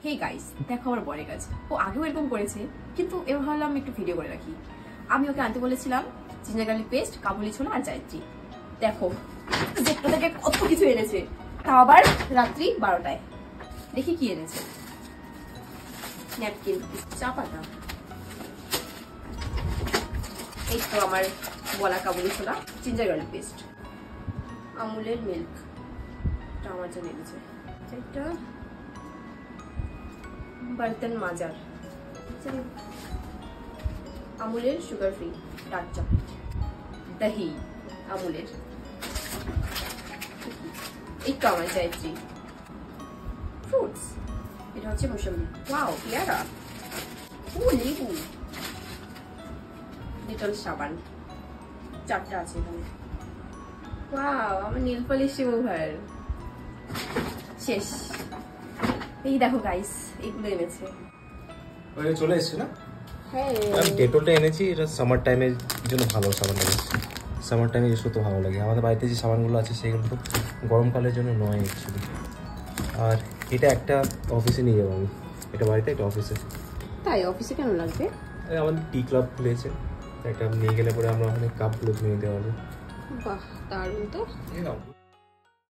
Hey guys, দেখো আমার বরের কাজ। ও আগেও এরকম করেছে, কিন্তু এবার ভাবলাম একটু ভিডিও করে রাখি। আমি ওকে আনতে বলেছিলাম জিঞ্জার গার্লিক পেস্ট, কাবুলি ছোলা আর জায়ত্রী। দেখো যেটা থেকে কত কিছু এনেছে, তাও আবার রাত্রি 12টায়। দেখি কি এনেছে। ন্যাপকিন, চা পাতা, এই তো আমার বলা কাবুলি ছোলা, জিঞ্জার গার্লিক পেস্ট, আমুলের মিল্ক, এটা আমার জন্য এনেছে। এটা बर्तन माजार, আমুলের সুগার ফ্রি ডার্ক চকলেট, দহি আমুলের, এই তো আমার জায়ত্রী, ফ্রুটস, এটা হচ্ছে মৌসুমী, ওয়াও পেয়ারা, ও লেবু, লিটল সাবান, 4টা আছে এখানে, ওয়াও আমার নীল পলিশ রিমুভার। শেষ। এই দেখো গাইস, এইগুলো এনেছে। ওই চলে এসেছে না? হ্যাঁ, আমি ডেটলটা এনেছি, এটা সামার টাইমের জন্য ভালো সাবান লাগে। সামার টাইমে ইউজ করতে ভালো লাগে। আমাদের বাড়িতে যে সাবানগুলো আছে সেগুলো তো গরমকালের জন্য নয় অ্যাকচুয়ালি। আর এটা একটা অফিসে নিয়ে যাবো আমি, এটা বাড়িতে একটা অফিসে। তাই অফিসে কেন লাগবে? আমাদের টি ক্লাব খুলেছে, এটা নিয়ে গেলে পরে আমরা ওখানে কাপগুলো ধুয়ে দিতে পারবো। বাহ, দারুণ তো।